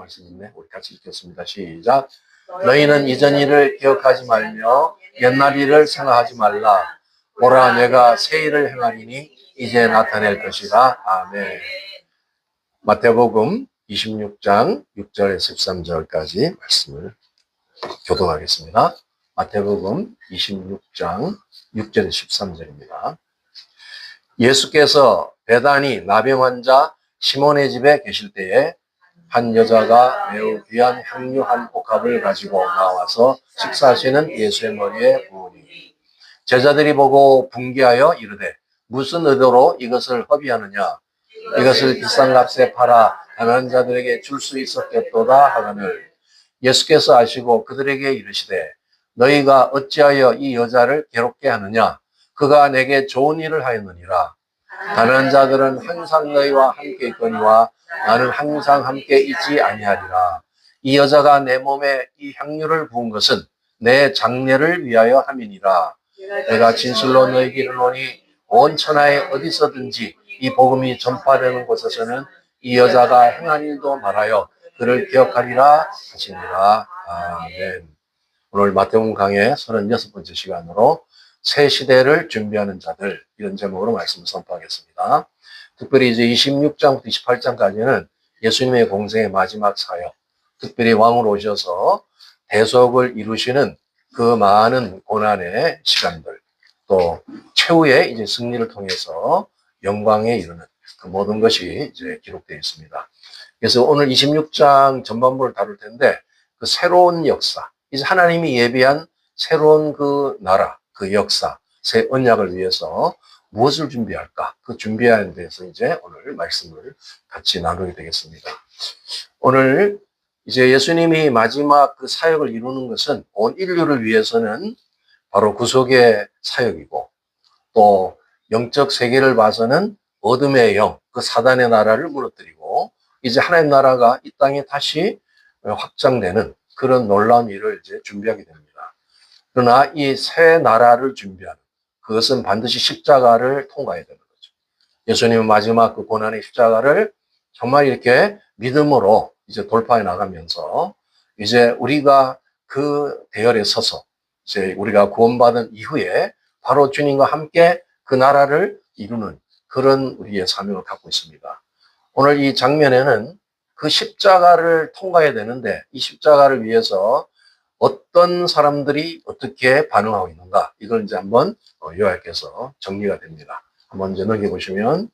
말씀 있네. 우리 같이 읽겠습니다. 시작. 너희는 이전 일을 기억하지 말며 옛날 일을 생각하지 말라. 보라, 내가 새 일을 행하리니 이제 나타낼 것이라. 아멘. 마태복음 26장 6절에서 13절까지 말씀을 교독하겠습니다. 마태복음 26장 6절에서 13절입니다. 예수께서 베다니 나병 환자 시몬의 집에 계실 때에 한 여자가 매우 귀한 향유 한 옥합을 가지고 나와서 식사하시는 예수의 머리에 부으니 제자들이 보고 분개하여 이르되 무슨 의도로 이것을 허비하느냐, 이것을 비싼 값에 팔아 가난한 자들에게 줄 수 있었겠도다 하거늘 예수께서 아시고 그들에게 이르시되 너희가 어찌하여 이 여자를 괴롭게 하느냐, 그가 내게 좋은 일을 하였느니라. 가난한 자들은 항상 너희와 함께 있거니와 나는 항상 함께 있지 아니하리라. 이 여자가 내 몸에 이 향유를 부은 것은 내 장례를 위하여 함이니라. 내가 진실로 너희에게 이르노니 온 천하에 어디서든지 이 복음이 전파되는 곳에서는 이 여자가 행한 일도 말하여 그를 기억하리라 하시니라. 아멘. 오늘 마태복음 강의 36번째 시간으로 새 시대를 준비하는 자들, 이런 제목으로 말씀을 선포하겠습니다. 특별히 이제 26장부터 28장까지는 예수님의 공생의 마지막 사역, 특별히 왕으로 오셔서 대속을 이루시는 그 많은 고난의 시간들, 또 최후의 이제 승리를 통해서 영광에 이르는 그 모든 것이 이제 기록되어 있습니다. 그래서 오늘 26장 전반부를 다룰 텐데, 그 새로운 역사, 이제 하나님이 예비한 새로운 그 나라, 그 역사, 새 언약을 위해서 무엇을 준비할까? 그 준비하는 데서 이제 오늘 말씀을 같이 나누게 되겠습니다. 오늘 이제 예수님이 마지막 그 사역을 이루는 것은 온 인류를 위해서는 바로 구속의 사역이고, 또 영적 세계를 봐서는 어둠의 영, 그 사단의 나라를 무너뜨리고 이제 하나님 나라가 이 땅에 다시 확장되는 그런 놀라운 일을 이제 준비하게 됩니다. 그러나 이 새 나라를 준비하는 그것은 반드시 십자가를 통과해야 되는 거죠. 예수님은 마지막 그 고난의 십자가를 정말 이렇게 믿음으로 이제 돌파해 나가면서 이제 우리가 그 대열에 서서 이제 우리가 구원받은 이후에 바로 주님과 함께 그 나라를 이루는 그런 우리의 사명을 갖고 있습니다. 오늘 이 장면에는 그 십자가를 통과해야 되는데 이 십자가를 위해서 어떤 사람들이 어떻게 반응하고 있는가, 이걸 이제 한번 요약해서 정리가 됩니다. 한번 이제 넘겨보시면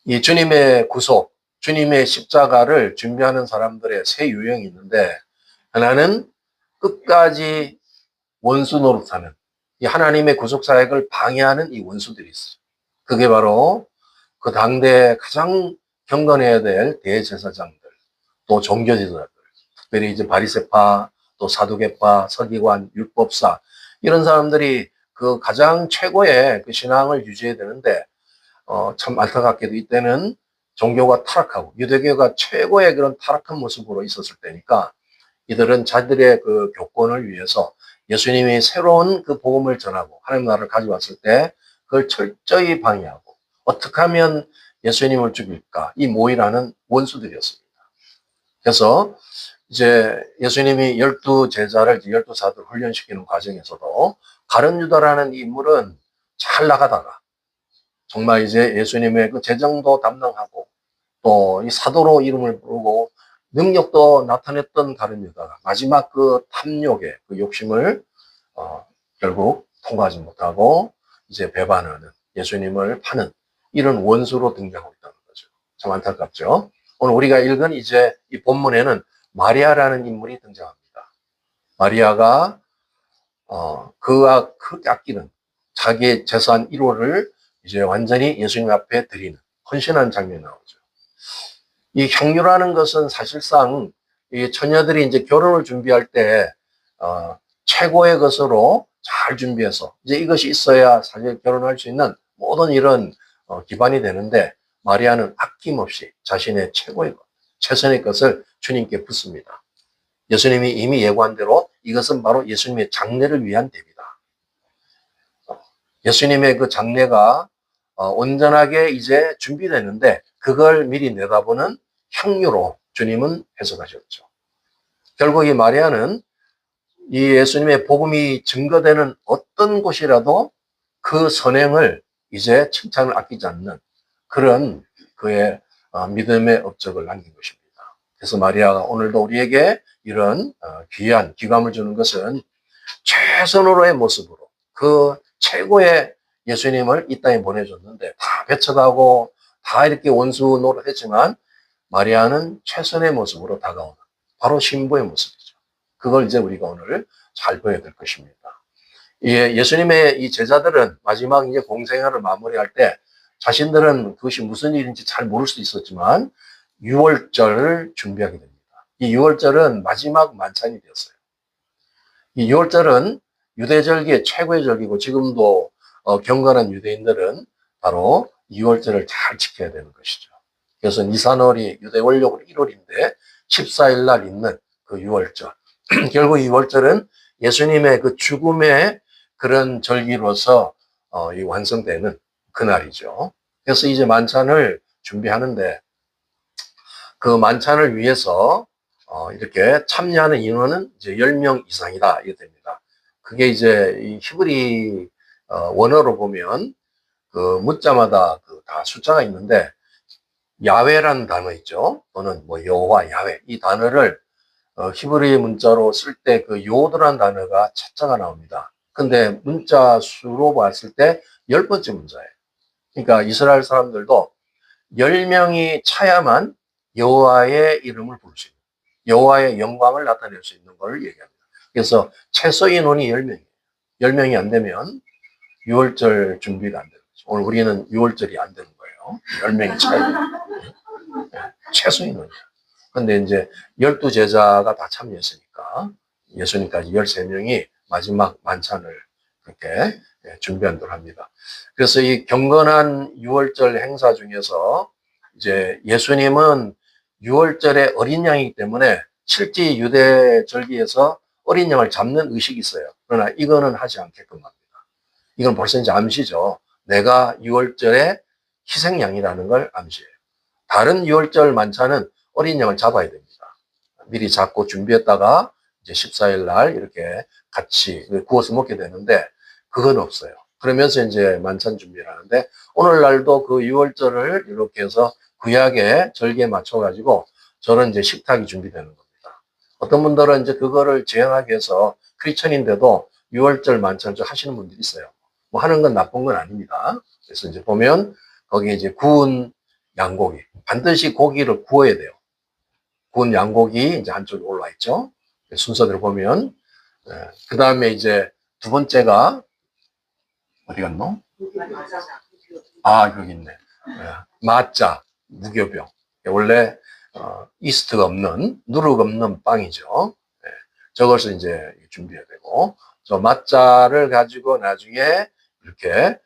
이 주님의 구속, 주님의 십자가를 준비하는 사람들의 세 유형이 있는데, 하나는 끝까지 원수 노릇하는, 이 하나님의 구속 사역을 방해하는 이 원수들이 있어요. 그게 바로 그 당대에 가장 경건해야 될 대제사장들, 또 종교지도자들, 특별히 이제 바리새파, 또 사두개파, 서기관, 율법사, 이런 사람들이 그 가장 최고의 그 신앙을 유지해야 되는데, 참 안타깝게도 이때는 종교가 타락하고 유대교가 최고의 그런 타락한 모습으로 있었을 때니까 이들은 자들의 그 교권을 위해서 예수님이 새로운 그 복음을 전하고 하나님 나라를 가져왔을 때 그걸 철저히 방해하고 어떻게 하면 예수님을 죽일까, 이 모의라는 원수들이었습니다. 그래서 이제 예수님이 12제자를 12사도를 훈련시키는 과정에서도 가룟 유다라는 인물은 잘 나가다가 정말 이제 예수님의 그 재정도 담당하고 또 이 사도로 이름을 부르고 능력도 나타냈던 가룟 유다가 마지막 그 탐욕의 그 욕심을 결국 통과하지 못하고 이제 배반하는, 예수님을 파는 이런 원수로 등장하고 있다는 거죠. 참 안타깝죠. 오늘 우리가 읽은 이제 이 본문에는 마리아라는 인물이 등장합니다. 마리아가 그가 크게 아끼는 자기의 재산 1호를 이제 완전히 예수님 앞에 드리는 헌신한 장면이 나오죠. 이 향유라는 것은 사실상 이 처녀들이 이제 결혼을 준비할 때 최고의 것으로 잘 준비해서 이제 이것이 있어야 사실 결혼할 수 있는 모든 이런 기반이 되는데, 마리아는 아낌없이 자신의 최고의 것, 최선의 것을 주님께 붓습니다. 예수님이 이미 예고한 대로 이것은 바로 예수님의 장례를 위한 대비다. 예수님의 그 장례가 온전하게 이제 준비되는데 그걸 미리 내다보는 향유로 주님은 해석하셨죠. 결국 이 마리아는 이 예수님의 복음이 증거되는 어떤 곳이라도 그 선행을 이제 칭찬을 아끼지 않는 그런 그의 믿음의 업적을 남긴 것입니다. 그래서 마리아가 오늘도 우리에게 이런 귀한 기감을 주는 것은 최선으로의 모습으로 그 최고의 예수님을 이 땅에 보내줬는데 다 배척하고 다 이렇게 원수 노릇했지만 마리아는 최선의 모습으로 다가오는 바로 신부의 모습이죠. 그걸 이제 우리가 오늘 잘 보여야 될 것입니다. 예수님의 이 제자들은 마지막 이제 공생애를 마무리할 때 자신들은 그것이 무슨 일인지 잘 모를 수 있었지만 유월절을 준비하게 됩니다. 이 유월절은 마지막 만찬이 되었어요. 이 유월절은 유대절기의 최고의 절기고 지금도 경건한 유대인들은 바로 유월절을 잘 지켜야 되는 것이죠. 그래서 니산월이 유대 월력으로 1월인데 14일 날 있는 그 유월절. 결국 유월절은 예수님의 그 죽음의 그런 절기로서 이 완성되는 그날이죠. 그래서 이제 만찬을 준비하는데 그 만찬을 위해서 이렇게 참여하는 인원은 이제 10명 이상이다 이게 됩니다. 그게 이제 이 히브리 원어로 보면 그 문자마다 그 다 숫자가 있는데 야훼라는 단어 있죠. 또는 뭐 여호와 야훼 이 단어를 히브리 문자로 쓸 때 그 요드라는 단어가 첫자가 나옵니다. 근데 문자 수로 봤을 때 10번째 문자예요. 그러니까 이스라엘 사람들도 10명이 차야만 여호와의 이름을 부를 수 있는 여호와의 영광을 나타낼 수 있는 걸 얘기합니다. 그래서 최소 인원이 10명이에요. 10명이 안 되면 6월절 준비가 안 되는 거죠. 오늘 우리는 6월절이 안 되는 거예요. 10명이 차야 돼요. 최소 인원이에요. 근데 이제 12제자가 다 참여했으니까 예수님까지 13명이 마지막 만찬을 그렇게 준비한다고 합니다. 그래서 이 경건한 6월절 행사 중에서 이제 예수님은 6월절에 어린 양이기 때문에 실제 유대 절기에서 어린 양을 잡는 의식이 있어요. 그러나 이거는 하지 않게끔 합니다. 이건 벌써 이제 암시죠. 내가 6월절에 희생양이라는 걸 암시해요. 다른 6월절 만찬은 어린 양을 잡아야 됩니다. 미리 잡고 준비했다가 이제 14일 날 이렇게 같이 구워서 먹게 되는데 그건 없어요. 그러면서 이제 만찬 준비를 하는데 오늘날도 그 6월절을 이렇게 해서 구약의 절기에 맞춰가지고 저런 이제 식탁이 준비되는 겁니다. 어떤 분들은 이제 그거를 제한하기 위해서 크리스천인데도 6월절 만찬을 하시는 분들이 있어요. 뭐 하는 건 나쁜 건 아닙니다. 그래서 이제 보면 거기에 이제 구운 양고기, 반드시 고기를 구워야 돼요. 구운 양고기 이제 한쪽에 올라와 있죠. 순서대로 보면 그 다음에 이제 두 번째가 어디 갔노? 여기 있네. 마자 무교병. 원래 이스트가 없는 누룩 없는 빵이죠. 저것을 이제 준비해야 되고 저 마자를 가지고 나중에 이렇게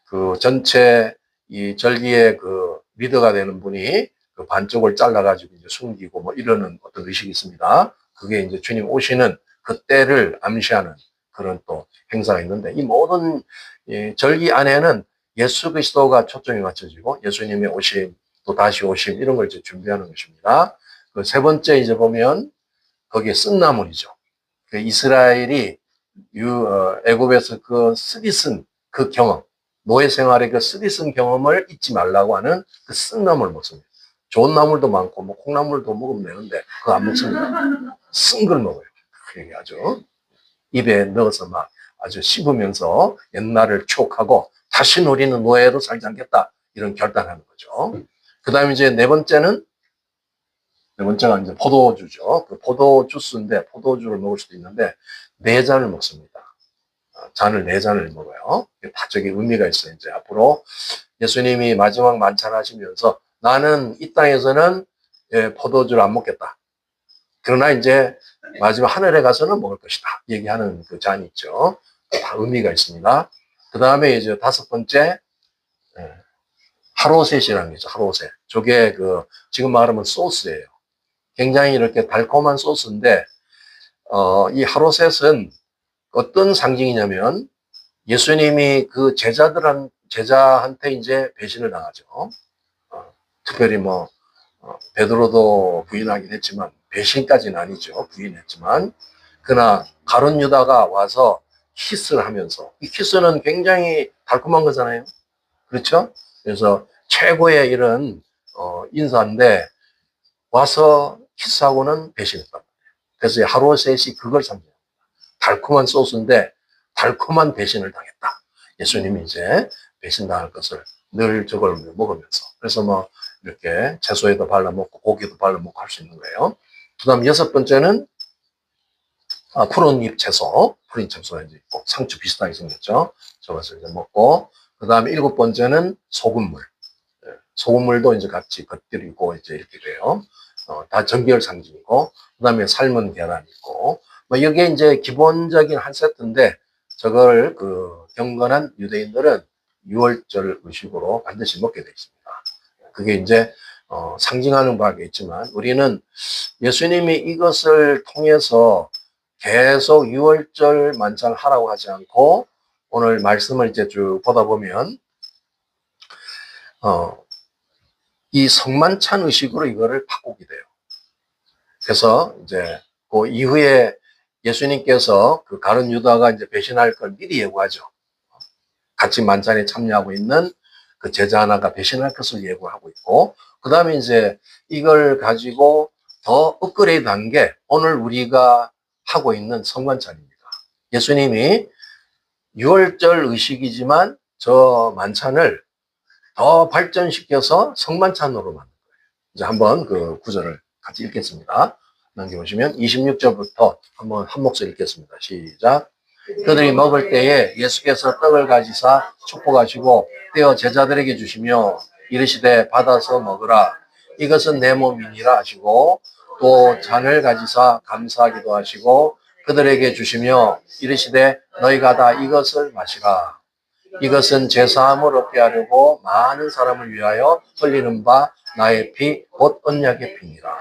그 전체 이 절기의 그 리더가 되는 분이 그 반쪽을 잘라가지고 이제 숨기고 뭐 이러는 어떤 의식이 있습니다. 그게 이제 주님 오시는 그 때를 암시하는 그런 또 행사가 있는데 이 모든 절기 안에는 예수 그리스도가 초점이 맞춰지고 예수님의 오심 또 다시 오심 이런 걸 이제 준비하는 것입니다. 그 세 번째 이제 보면 거기에 쓴나물이죠. 그 이스라엘이 애굽에서 그 쓰디 쓴 그 경험 노예 생활의 그 쓰디 쓴 경험을 잊지 말라고 하는 그 쓴나물 먹습니다. 좋은 나물도 많고 뭐 콩나물도 먹으면 되는데 그거 안 먹습니다. 쓴 걸 먹어요. 그게 아주 입에 넣어서 막 아주 씹으면서 옛날을 추억하고 다시 우리는 노예로 살지 않겠다 이런 결단하는 거죠. 그 다음에 이제 네 번째가 이제 포도주죠. 그 포도 주스인데 포도주를 먹을 수도 있는데 4잔을 먹습니다. 잔을 4잔을 먹어요. 다 저기 의미가 있어요. 이제 앞으로 예수님이 마지막 만찬하시면서 나는 이 땅에서는 포도주를 안 먹겠다. 그러나 이제 마지막 하늘에 가서는 먹을 것이다. 얘기하는 그 잔이 있죠. 다 의미가 있습니다. 그 다음에 이제 5번째, 하로셋이라는 게 있죠. 하로셋. 저게 그, 지금 말하면 소스예요. 굉장히 이렇게 달콤한 소스인데, 이 하로셋은 어떤 상징이냐면, 예수님이 그 제자한테 이제 배신을 당하죠. 특별히 뭐, 베드로도 부인하긴 했지만 배신까지는 아니죠. 부인했지만 그러나 가룟 유다가 와서 키스를 하면서 이 키스는 굉장히 달콤한 거잖아요. 그렇죠? 그래서 최고의 이런 인사인데 와서 키스하고는 배신했단 말이에요. 그래서 하루 셋이 그걸 상징합니다. 달콤한 소스인데 달콤한 배신을 당했다. 예수님이 이제 배신당할 것을 늘 저걸 먹으면서. 그래서 뭐 이렇게 채소에도 발라먹고 고기도 발라먹고 할 수 있는 거예요. 그 다음 여섯 번째는 푸른 잎 채소. 푸른 채소가 이제 상추 비슷하게 생겼죠. 저것을 이제 먹고. 그 다음에 일곱 번째는 소금물. 소금물도 이제 같이 곁들이고 이제 이렇게 돼요. 다 정결 상징이고. 그 다음에 삶은 계란이 있고. 뭐 이게 이제 기본적인 한 세트인데 저걸 경건한 유대인들은 6월절 의식으로 반드시 먹게 돼 있습니다. 그게 이제 상징하는 바가 있지만 우리는 예수님이 이것을 통해서 계속 6월절 만찬을 하라고 하지 않고 오늘 말씀을 이제 쭉 보다 보면 이 성만찬 의식으로 이거를 바꾸게 돼요. 그래서 이제 그 이후에 예수님께서 그 가룟 유다가 이제 배신할 걸 미리 예고하죠. 같이 만찬에 참여하고 있는 그 제자 하나가 배신할 것을 예고하고 있고, 그 다음에 이제 이걸 가지고 더 업그레이드 한 게 오늘 우리가 하고 있는 성만찬입니다. 예수님이 6월절 의식이지만 저 만찬을 더 발전시켜서 성만찬으로 만든 거예요. 이제 한번 그 구절을 같이 읽겠습니다. 넘겨보시면 26절부터 한번 한 목소리 읽겠습니다. 시작. 그들이 먹을 때에 예수께서 떡을 가지사 축복하시고 떼어 제자들에게 주시며 이르시되 받아서 먹으라. 이것은 내 몸이니라 하시고 또 잔을 가지사 감사하기도 하시고 그들에게 주시며 이르시되 너희가 다 이것을 마시라. 이것은 제사함을 얻게 하려고 많은 사람을 위하여 흘리는 바 나의 피, 곧 언약의 피니라.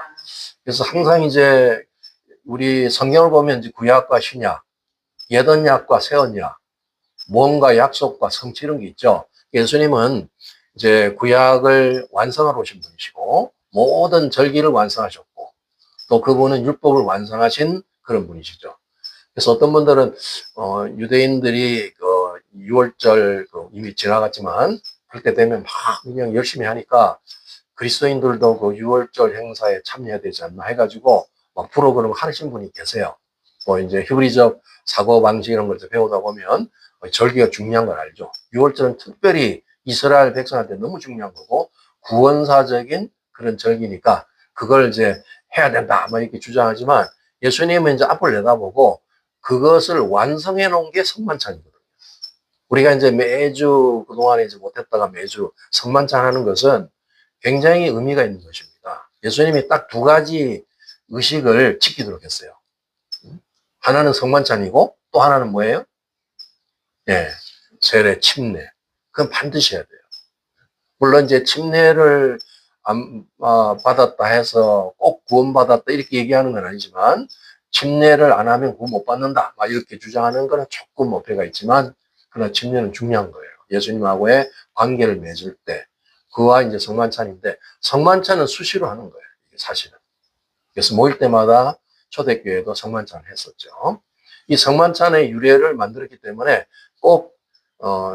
그래서 항상 이제 우리 성경을 보면 이제 구약과 신약, 옛 언약과 새 언약, 뭔가 약속과 성취 이런 게 있죠. 예수님은 이제 구약을 완성하러 오신 분이시고 모든 절기를 완성하셨고 또 그분은 율법을 완성하신 그런 분이시죠. 그래서 어떤 분들은 유대인들이 6월절 이미 지나갔지만 그렇게 되면 막 그냥 열심히 하니까 그리스도인들도 그 6월절 행사에 참여해야 되지 않나 해가지고 막 프로그램 하신 분이 계세요. 뭐 이제 히브리적 사고 방식 이런 걸 배우다 보면 절기가 중요한 걸 알죠. 6월절은 특별히 이스라엘 백성한테 너무 중요한 거고 구원사적인 그런 절기니까 그걸 이제 해야 된다 막 이렇게 주장하지만 예수님은 이제 앞을 내다보고 그것을 완성해 놓은 게 성만찬이거든요. 우리가 이제 매주 그동안에 이제 못했다가 매주 성만찬 하는 것은 굉장히 의미가 있는 것입니다. 예수님이 딱 두 가지 의식을 지키도록 했어요. 하나는 성만찬이고 또 하나는 뭐예요? 예, 세례, 침례. 그건 반드시 해야 돼요. 물론 이제 침례를 안 받았다 해서 꼭 구원받았다 이렇게 얘기하는 건 아니지만 침례를 안 하면 구원 못 받는다 막 이렇게 주장하는 거는 조금 어폐가 있지만 그러나 침례는 중요한 거예요. 예수님하고의 관계를 맺을 때 그와 이제 성만찬인데 성만찬은 수시로 하는 거예요. 사실은. 그래서 모일 때마다 초대교회도 성만찬을 했었죠. 이 성만찬의 유래를 만들었기 때문에 꼭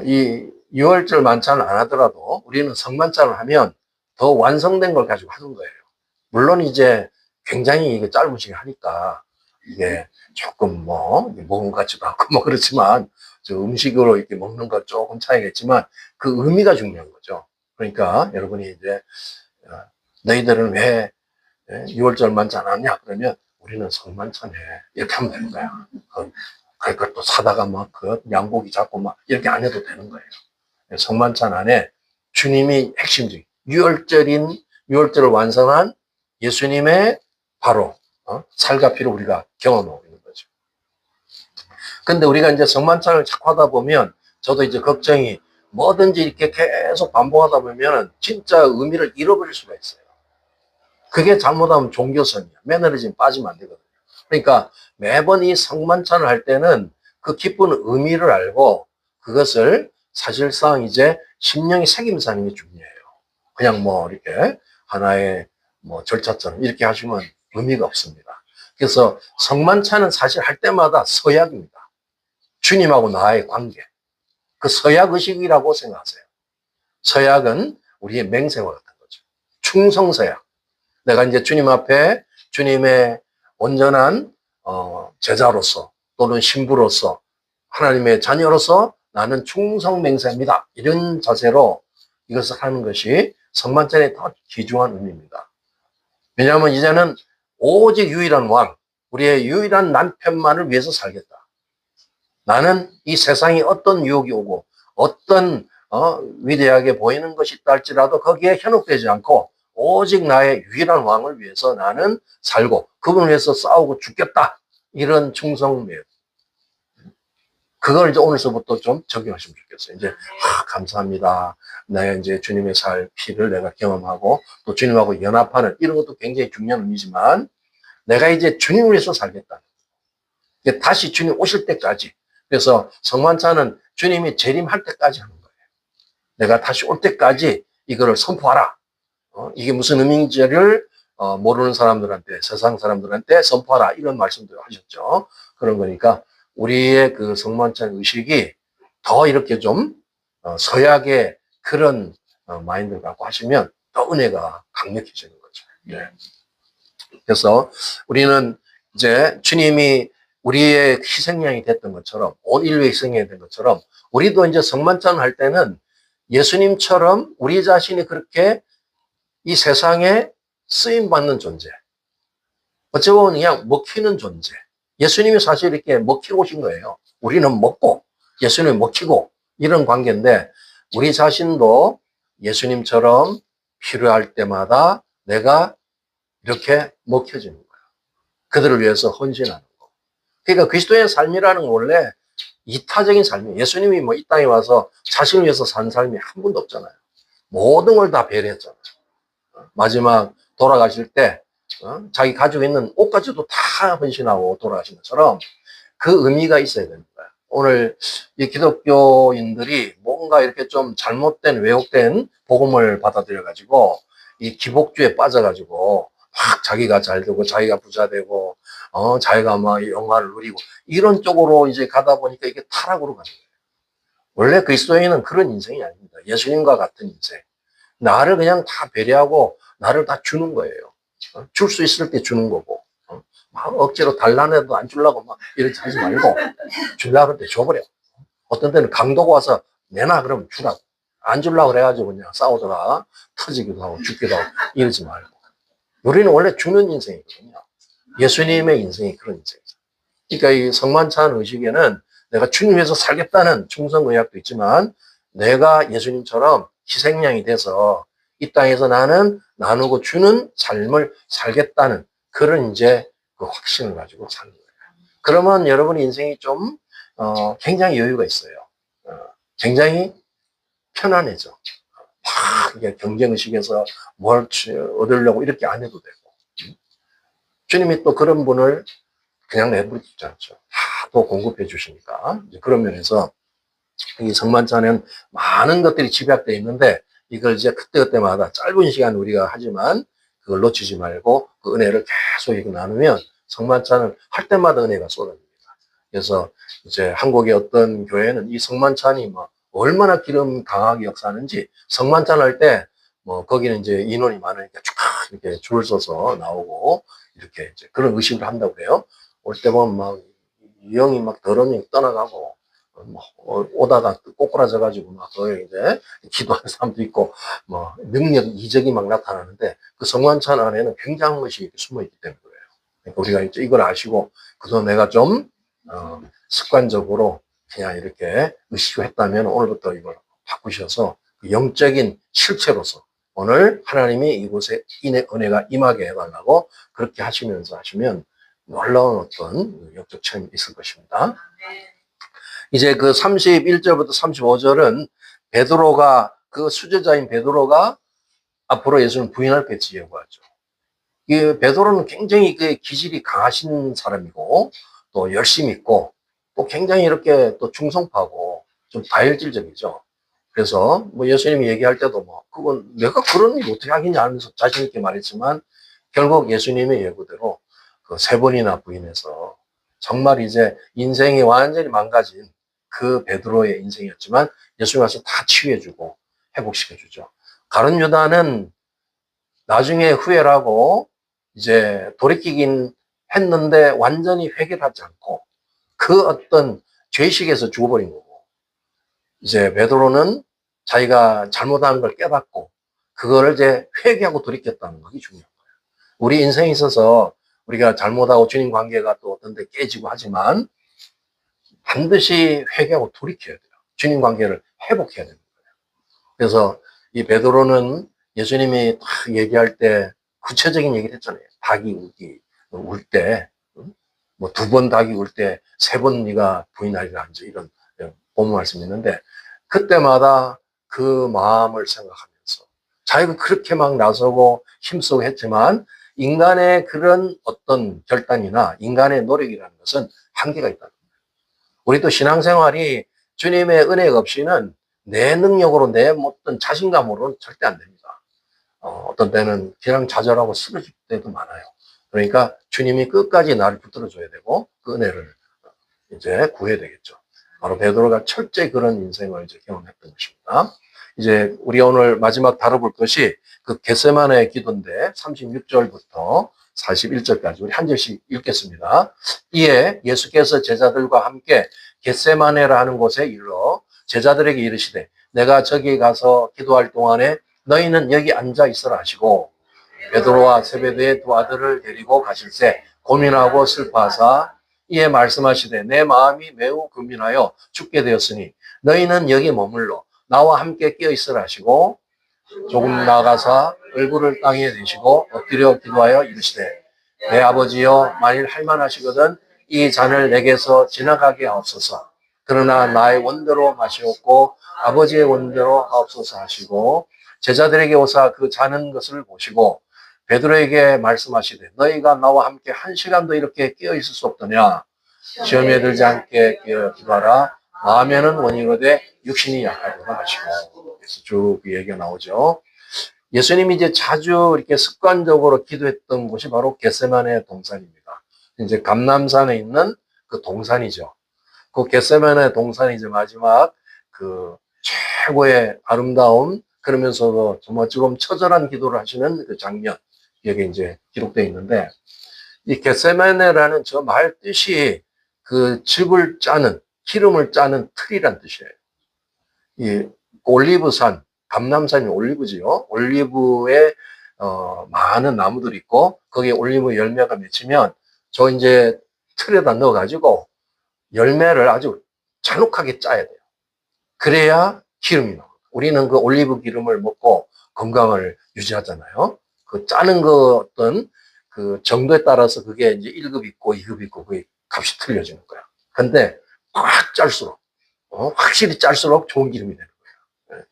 이 6월절 만찬을 안 하더라도 우리는 성만찬을 하면 더 완성된 걸 가지고 하는 거예요. 물론 이제 굉장히 이게 짧은 시간 하니까 이게 조금 먹은 것 같지도 않고 뭐 그렇지만 저 음식으로 이렇게 먹는 것 조금 차이겠지만 그 의미가 중요한 거죠. 그러니까 여러분이 이제 너희들은 왜 6월절 만찬 안 하냐 그러면 우리는 성만찬 해 이렇게 하면 되는 거야. 그러니까 또 사다가 막 양고기 잡고 막 이렇게 안 해도 되는 거예요. 성만찬 안에 주님이 핵심적인 6월절을 완성한 예수님의 바로 살과 피를 우리가 경험하고 있는 거죠. 근데 우리가 이제 성만찬을 자꾸 하다 보면 저도 이제 걱정이 뭐든지 이렇게 계속 반복하다 보면 진짜 의미를 잃어버릴 수가 있어요. 그게 잘못하면 종교선이야. 매너리즘 빠지면 안 되거든요. 그러니까 매번 이 성만찬을 할 때는 그 기쁜 의미를 알고 그것을 사실상 이제 심령이 새기면서 하는 게 중요해요. 그냥 뭐 이렇게 하나의 뭐 절차처럼 이렇게 하시면 의미가 없습니다. 그래서 성만찬은 사실 할 때마다 서약입니다. 주님하고 나의 관계. 그 서약의식이라고 생각하세요. 서약은 우리의 맹세와 같은 거죠. 충성서약. 내가 이제 주님 앞에 주님의 온전한 제자로서 또는 신부로서 하나님의 자녀로서 나는 충성 맹세합니다. 이런 자세로 이것을 하는 것이 성만찬의 더 귀중한 의미입니다. 왜냐하면 이제는 오직 유일한 왕, 우리의 유일한 남편만을 위해서 살겠다. 나는 이 세상에 어떤 유혹이 오고 어떤 위대하게 보이는 것이 있다 할지라도 거기에 현혹되지 않고 오직 나의 유일한 왕을 위해서 나는 살고 그분을 위해서 싸우고 죽겠다. 이런 충성매요. 그걸 이제 오늘서부터 좀 적용하시면 좋겠어요. 이제 감사합니다. 내 이제 주님의 살 피를 내가 경험하고 또 주님하고 연합하는 이런 것도 굉장히 중요한 의미지만 내가 이제 주님을 위해서 살겠다. 다시 주님 오실 때까지. 그래서 성만찬은 주님이 재림할 때까지 하는 거예요. 내가 다시 올 때까지 이거를 선포하라. 이게 무슨 의미인지를 모르는 사람들한테, 세상 사람들한테 선포하라. 이런 말씀도 하셨죠. 그런 거니까 우리의 그 성만찬 의식이 더 이렇게 좀 서약의 그런 마인드를 갖고 하시면 더 은혜가 강력해지는 거죠. 네. 그래서 우리는 이제 주님이 우리의 희생양이 됐던 것처럼 온 인류의 희생양이 된 것처럼 우리도 이제 성만찬 할 때는 예수님처럼 우리 자신이 그렇게 이 세상에 쓰임받는 존재. 어찌 보면 그냥 먹히는 존재. 예수님이 사실 이렇게 먹히고 오신 거예요. 우리는 먹고 예수님이 먹히고 이런 관계인데 우리 자신도 예수님처럼 필요할 때마다 내가 이렇게 먹혀지는 거예요. 그들을 위해서 헌신하는 거. 그러니까 그리스도의 삶이라는 건 원래 이타적인 삶이에요. 예수님이 뭐 이 땅에 와서 자신을 위해서 산 삶이 한 번도 없잖아요. 모든 걸 다 배려했잖아요. 마지막 돌아가실 때 자기 가지고 있는 옷까지도 다 헌신하고 돌아가신 것처럼 그 의미가 있어야 되는 거예요. 오늘 이 기독교인들이 뭔가 이렇게 좀 잘못된 왜곡된 복음을 받아들여 가지고 이 기복주에 빠져 가지고 막 자기가 잘 되고 자기가 부자 되고 자기가 막 영화를 누리고 이런 쪽으로 이제 가다 보니까 이게 타락으로 가는 거예요. 원래 그리스도인은 그런 인생이 아닙니다. 예수님과 같은 인생. 나를 그냥 다 배려하고 나를 다 주는 거예요. 줄 수 있을 때 주는 거고. 막 억지로 달라내도 안 주려고 막 이렇게 하지 말고 주려고 할 때 줘버려. 어떤 때는 강도가 와서 내놔 그러면 주라고. 안 주려고 그래가지고 그냥 싸우다가 터지기도 하고 죽기도 하고 이러지 말고. 우리는 원래 주는 인생이거든요. 예수님의 인생이 그런 인생이죠. 그러니까 이 성만찬 의식에는 내가 주님 위해서 살겠다는 충성의약도 있지만 내가 예수님처럼 희생양이 돼서 이 땅에서 나는 나누고 주는 삶을 살겠다는 그런 이제 그 확신을 가지고 사는 거예요. 그러면 여러분의 인생이 좀 굉장히 여유가 있어요. 굉장히 편안해져. 막 이게 경쟁의식에서 뭘 얻으려고 이렇게 안 해도 되고. 주님이 또 그런 분을 그냥 내버리지 않죠. 또 공급해 주시니까. 그런 면에서 이 성만찬에는 많은 것들이 집약되어 있는데 이걸 이제 그때그때마다 짧은 시간 우리가 하지만 그걸 놓치지 말고 그 은혜를 계속 이거 나누면 성만찬을 할 때마다 은혜가 쏟아집니다. 그래서 이제 한국의 어떤 교회는 이 성만찬이 뭐 얼마나 기름 강하게 역사하는지 성만찬 할 때 뭐 거기는 이제 인원이 많으니까 쭉 이렇게 줄 서서 나오고 이렇게 이제 그런 의식을 한다고 그래요. 올 때 보면 막 영이 막 더러운 영이 떠나가고 뭐 오다가 꼬꾸라져가지고 막 거기 이제 기도하는 사람도 있고 뭐 능력 이적이 막 나타나는데 그 성만찬 안에는 굉장한 것이 숨어 있기 때문에 그래요. 그러니까 우리가 이제 이걸 아시고 그동안 내가 좀 습관적으로 그냥 이렇게 의식을 했다면 오늘부터 이걸 바꾸셔서 영적인 실체로서 오늘 하나님이 이곳에 은혜가 임하게 해달라고 그렇게 하시면서 하시면 놀라운 어떤 영적 체험이 있을 것입니다. 이제 그 31절부터 35절은 베드로가 그 수제자인 베드로가 앞으로 예수를 부인할 때지 예고하죠. 이 베드로는 굉장히 그 기질이 강하신 사람이고 또 열심히 있고 또 굉장히 이렇게 또 충성파고 좀 다혈질적이죠. 그래서 뭐 예수님이 얘기할 때도 뭐 그건 내가 그런 일 어떻게 하겠냐 하면서 자신 있게 말했지만 결국 예수님의 예고대로 그 세 번이나 부인해서 정말 이제 인생이 완전히 망가진 그 베드로의 인생이었지만 예수님 와서 다 치유해주고 회복시켜주죠. 가룟 유다는 나중에 후회를 하고 이제 돌이키긴 했는데 완전히 회개를 하지 않고 그 어떤 죄의식에서 죽어버린 거고, 이제 베드로는 자기가 잘못한 걸 깨닫고 그거를 이제 회개하고 돌이켰다는 것이 중요한 거예요. 우리 인생에 있어서 우리가 잘못하고 주님 관계가 또 어떤 데 깨지고 하지만 반드시 회개하고 돌이켜야 돼요. 주님 관계를 회복해야 되는 거예요. 그래서 이 베드로는 예수님이 딱 얘기할 때 구체적인 얘기를 했잖아요. 닭이 울 때, 뭐 두 번 닭이 울 때 세 번 네가 부인하리라 이런 본문 말씀이 있는데, 그때마다 그 마음을 생각하면서 자기가 그렇게 막 나서고 힘쓰고 했지만 인간의 그런 어떤 결단이나 인간의 노력이라는 것은 한계가 있다는 거예요. 우리도 신앙생활이 주님의 은혜가 없이는 내 능력으로 내 어떤 자신감으로는 절대 안 됩니다. 어떤 때는 그냥 좌절하고 쓰러질 때도 많아요. 그러니까 주님이 끝까지 나를 붙들어줘야 되고 그 은혜를 이제 구해야 되겠죠. 바로 베드로가 철저히 그런 인생을 이제 경험했던 것입니다. 이제 우리 오늘 마지막 다뤄볼 것이 그 겟세마네 기도인데 36절부터 41절까지 우리 한 절씩 읽겠습니다. 이에 예수께서 제자들과 함께 겟세마네라 하는 곳에 이르러 제자들에게 이르시되 내가 저기 가서 기도할 동안에 너희는 여기 앉아 있으라 하시고 베드로와 세베대의 두 아들을 데리고 가실새 고민하고 슬퍼하사 이에 말씀하시되 내 마음이 매우 고민하여 죽게 되었으니 너희는 여기 머물러 나와 함께 끼어 있으라 하시고 조금 나가사 얼굴을 땅에 대시고 엎드려 기도하여 이르시되 내 아버지여 만일 할만하시거든 이 잔을 내게서 지나가게 하옵소서. 그러나 나의 원대로 마시옵고 아버지의 원대로 하옵소서 하시고 제자들에게 오사 그 자는 것을 보시고 베드로에게 말씀하시되 너희가 나와 함께 한 시간도 이렇게 끼어 있을 수 없더냐. 시험에 들지 않게 기도하라. 마음에는 원이로되 육신이 약하도다 하시고. 그래서 쭉 얘기가 나오죠. 예수님이 이제 자주 이렇게 습관적으로 기도했던 곳이 바로 겟세마네 동산입니다. 이제 감람산에 있는 그 동산이죠. 그 겟세마네 동산이 이제 마지막 그 최고의 아름다움, 그러면서도 정말 조금 처절한 기도를 하시는 그 장면, 여기 이제 기록되어 있는데, 이 겟세마네라는 저 말 뜻이 그 즙을 짜는, 기름을 짜는 틀이란 뜻이에요. 이 올리브산, 감람산이 올리브지요. 올리브에 많은 나무들이 있고 거기에 올리브 열매가 맺히면 저 이제 틀에다 넣어가지고 열매를 아주 잔혹하게 짜야 돼요. 그래야 기름이 나와요. 우리는 그 올리브 기름을 먹고 건강을 유지하잖아요. 그 짜는 거 어떤 그 정도에 따라서 그게 이제 1급 있고 2급 있고 그 값이 틀려지는 거야. 근데 확 짤수록, 확실히 짤수록 좋은 기름이 되는 거예요.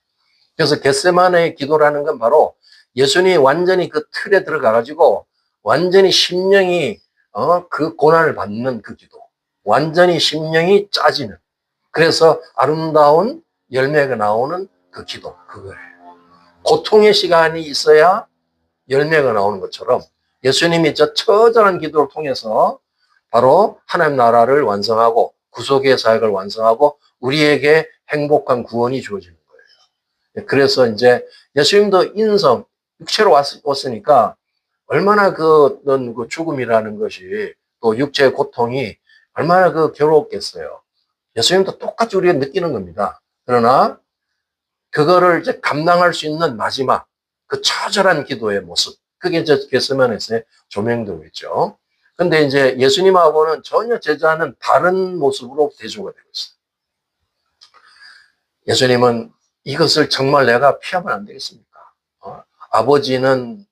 그래서 겟세마네의 기도라는 건 바로 예수님이 완전히 그 틀에 들어가가지고 완전히 심령이 그 고난을 받는 그 기도. 완전히 심령이 짜지는. 그래서 아름다운 열매가 나오는 그 기도. 그거예요. 고통의 시간이 있어야 열매가 나오는 것처럼 예수님이 저 처절한 기도를 통해서 바로 하나님 나라를 완성하고 구속의 사역을 완성하고 우리에게 행복한 구원이 주어지는 거예요. 그래서 이제 예수님도 인성, 육체로 왔으니까 얼마나 그 어떤 그 죽음이라는 것이 또 육체의 고통이 얼마나 그 괴로웠겠어요. 예수님도 똑같이 우리가 느끼는 겁니다. 그러나 그거를 이제 감당할 수 있는 마지막 그 처절한 기도의 모습, 그게 이제 겟세마네에서 조명되고 있죠. 근데 이제 예수님하고는 전혀 제자는 다른 모습으로 대조가 되고 있어요. 예수님은 이것을 정말 내가 피하면 안 되겠습니까? 아버지는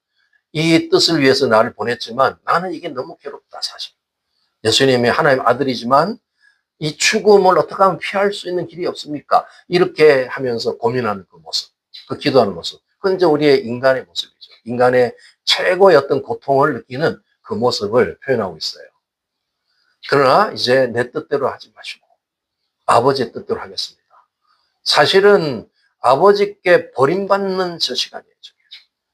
이 뜻을 위해서 나를 보냈지만 나는 이게 너무 괴롭다, 사실. 예수님이 하나님 아들이지만 이 죽음을 어떻게 하면 피할 수 있는 길이 없습니까? 이렇게 하면서 고민하는 그 모습, 그 기도하는 모습. 그건 이제 우리의 인간의 모습이죠. 인간의 최고의 어떤 고통을 느끼는 그 모습을 표현하고 있어요. 그러나 이제 내 뜻대로 하지 마시고 아버지의 뜻대로 하겠습니다. 사실은 아버지께 버림받는 저 시간이에요.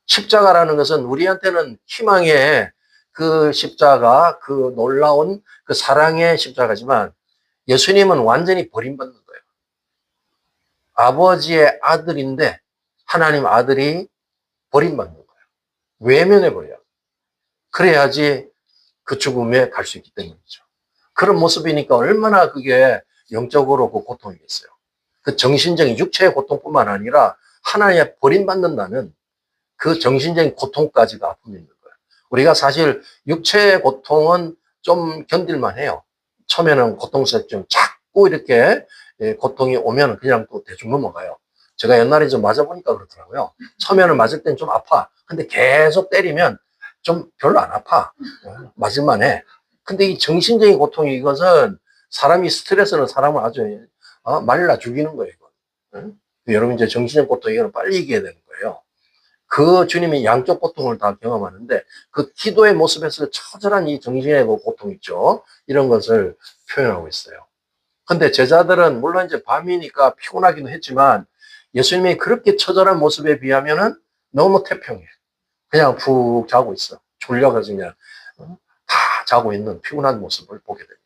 십자가라는 것은 우리한테는 희망의 그 십자가, 그 놀라운 그 사랑의 십자가지만 예수님은 완전히 버림받는 거예요. 아버지의 아들인데 하나님 아들이 버림받는 거예요. 외면해버려요. 그래야지 그 죽음에 갈 수 있기 때문이죠. 그런 모습이니까 얼마나 그게 영적으로 그 고통이겠어요. 그 정신적인 육체의 고통뿐만 아니라 하나님의 버림받는다는 그 정신적인 고통까지도 아픔이 있는 거예요. 우리가 사실 육체의 고통은 좀 견딜만 해요. 처음에는 고통스럽죠. 자꾸 이렇게 고통이 오면 그냥 또 대충 넘어가요. 제가 옛날에 좀 맞아보니까 그렇더라고요. 처음에는 맞을 땐 좀 아파. 근데 계속 때리면 좀 별로 안 아파. 맞을만 해. 근데 이 정신적인 고통이 이것은 사람이 스트레스는 사람을 아주 말라 죽이는 거예요. 이건. 여러분 이제 정신적 고통 이거는 빨리 이겨야 되는 거예요. 그 주님이 양쪽 고통을 다 경험하는데 그 기도의 모습에서 처절한 이 정신의 고통 있죠. 이런 것을 표현하고 있어요. 근데 제자들은 물론 이제 밤이니까 피곤하기도 했지만 예수님이 그렇게 처절한 모습에 비하면은 너무 태평해. 그냥 푹 자고 있어. 졸려가지고 그냥 다 자고 있는 피곤한 모습을 보게 됩니다.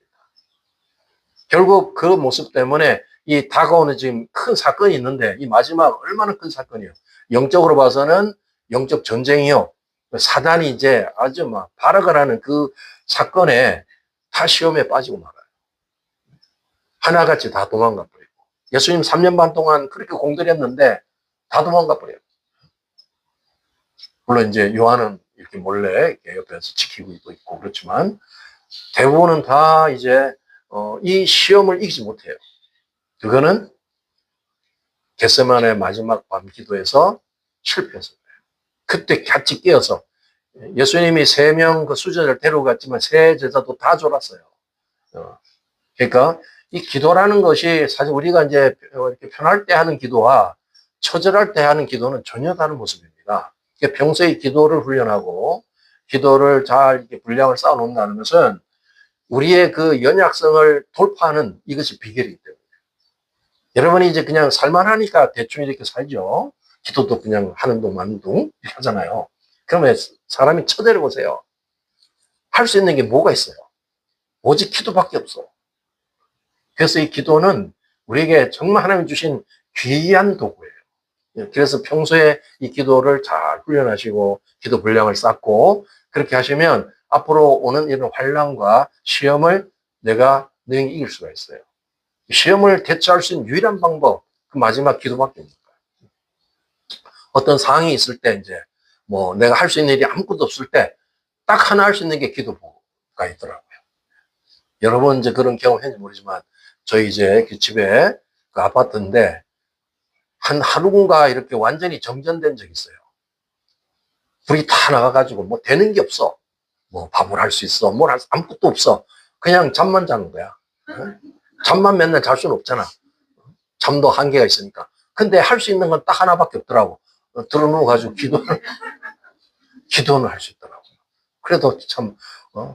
결국 그 모습 때문에 이 다가오는 지금 큰 사건이 있는데 이 마지막 얼마나 큰 사건이에요. 영적으로 봐서는 영적 전쟁이요. 사단이 이제 아주 막 발악을 하는 그 사건에 다 시험에 빠지고 말아요. 하나같이 다 도망가 버리고. 예수님 3년 반 동안 그렇게 공들였는데 다 도망가 버려요. 물론 이제 요한은 이렇게 몰래 이렇게 옆에서 지키고 있고 그렇지만 대부분은 다 이제 이 시험을 이기지 못해요. 그거는 겟세마네 마지막 밤 기도에서 실패했어요. 그때 같이 깨어서 예수님이 3명 그 수제자를 데려갔지만 세 제자도 다 졸았어요. 그러니까 이 기도라는 것이 사실 우리가 이제 이렇게 편할 때 하는 기도와 처절할 때 하는 기도는 전혀 다른 모습입니다. 평소에 기도를 훈련하고 기도를 잘 이렇게 분량을 쌓아 놓는다는 것은 우리의 그 연약성을 돌파하는 이것이 비결이기 때문에. 여러분이 이제 그냥 살만하니까 대충 이렇게 살죠. 기도도 그냥 하는 동 마는 동 이렇게 하잖아요. 그러면 사람이 처대를 보세요. 할 수 있는 게 뭐가 있어요? 오직 기도밖에 없어. 그래서 이 기도는 우리에게 정말 하나님 주신 귀한 도구예요. 그래서 평소에 이 기도를 잘 훈련하시고 기도 분량을 쌓고 그렇게 하시면 앞으로 오는 이런 환난과 시험을 내가 능히 이길 수가 있어요. 시험을 대처할 수 있는 유일한 방법, 그 마지막 기도밖에 없는 거예요. 어떤 상황이 있을 때 이제 뭐 내가 할 수 있는 일이 아무것도 없을 때 딱 하나 할 수 있는 게 기도가 있더라고요. 여러분 이제 그런 경험 했는지 모르지만 저희 이제 그 집에 그 아파트인데 한 하루인가 이렇게 완전히 정전된 적이 있어요. 불이 다 나가가지고 뭐 되는 게 없어. 뭐 밥을 할 수 있어. 뭘 할 수, 아무것도 없어. 그냥 잠만 자는 거야. 잠만 맨날 잘 수는 없잖아. 잠도 한계가 있으니까. 근데 할 수 있는 건 딱 하나밖에 없더라고. 들어누워가지고 기도는 할 수 있더라고. 그래도 참,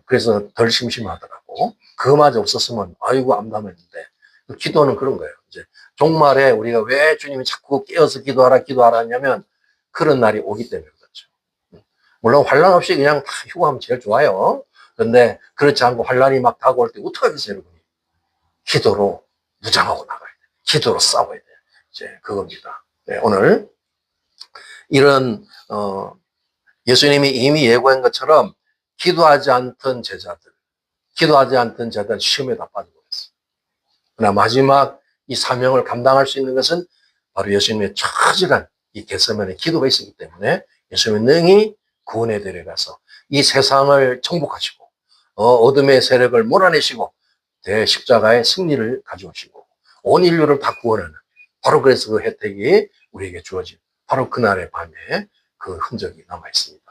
그래서 덜 심심하더라고. 그거마저 없었으면, 아이고, 암담했는데. 기도는 그런 거예요. 이제 종말에 우리가 왜 주님이 자꾸 깨어서 기도하라 하냐면 그런 날이 오기 때문에 그렇죠. 물론 환란 없이 그냥 다 휴가하면 제일 좋아요. 그런데 그렇지 않고 환란이 막 다가올 때 어떡하겠어요, 여러분이? 기도로 무장하고 나가야 돼. 기도로 싸워야 돼. 이제 그겁니다. 네, 오늘 이런 예수님이 이미 예고한 것처럼 기도하지 않던 제자들 시험에 다 빠져버렸어요. 그러나 마지막 이 사명을 감당할 수 있는 것은 바로 예수님의 처절한 이 겟세마네 기도가 있었기 때문에 예수님은 능히 구원에 데려가서 이 세상을 정복하시고 어둠의 세력을 몰아내시고 대십자가의 승리를 가져오시고 온 인류를 다 구원하는 바로 그래서 그 혜택이 우리에게 주어진 바로 그날의 밤에 그 흔적이 남아 있습니다.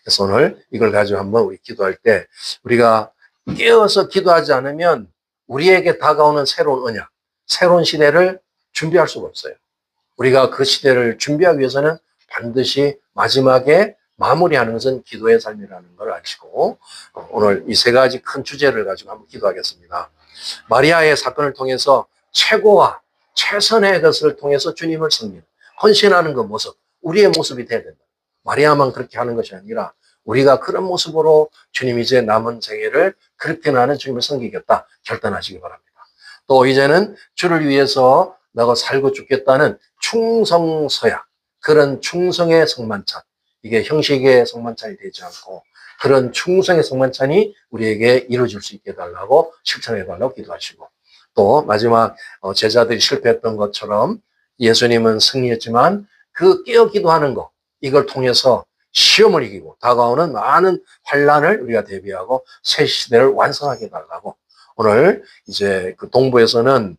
그래서 오늘 이걸 가지고 한번 우리 기도할 때 우리가 깨어서 기도하지 않으면 우리에게 다가오는 새로운 언약, 새로운 시대를 준비할 수가 없어요. 우리가 그 시대를 준비하기 위해서는 반드시 마지막에 마무리하는 것은 기도의 삶이라는 걸 아시고 오늘 이 세 가지 큰 주제를 가지고 한번 기도하겠습니다. 마리아의 사건을 통해서 최고와 최선의 것을 통해서 주님을 섬기는 헌신하는 그 모습, 우리의 모습이 돼야 된다. 마리아만 그렇게 하는 것이 아니라 우리가 그런 모습으로 주님 이제 남은 생애를 그렇게 나는 주님을 섬기겠다 결단하시기 바랍니다. 또 이제는 주를 위해서 내가 살고 죽겠다는 충성서약, 그런 충성의 성만찬, 이게 형식의 성만찬이 되지 않고 그런 충성의 성만찬이 우리에게 이루어질 수 있게 해달라고 실천해달라고 기도하시고, 또 마지막 제자들이 실패했던 것처럼 예수님은 승리했지만 그 깨어 기도하는 것, 이걸 통해서 시험을 이기고 다가오는 많은 환란을 우리가 대비하고 새 시대를 완성하게 해달라고, 오늘 이제 그 동부에서는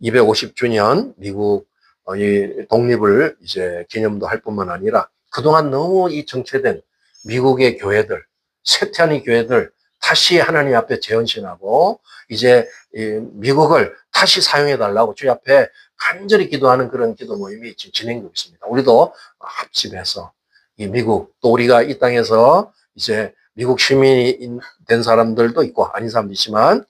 250주년 미국 이 독립을 이제 기념도 할 뿐만 아니라 그동안 너무 이 정체된 미국의 교회들, 쇠퇴한 이 교회들 다시 하나님 앞에 재헌신하고 이제 이 미국을 다시 사용해 달라고 주 앞에 간절히 기도하는 그런 기도 모임이 지금 진행되고 있습니다. 우리도 합심해서 이 미국, 또 우리가 이 땅에서 이제 미국 시민이 된 사람들도 있고 아닌 사람도 있지만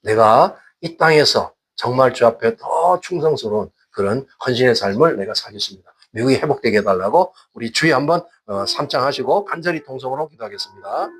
내가 이 땅에서 정말 주 앞에 더 충성스러운 그런 헌신의 삶을 내가 살겠습니다. 미국이 회복되게 해달라고 우리 주의 한번 삼창하시고 간절히 통성으로 기도하겠습니다.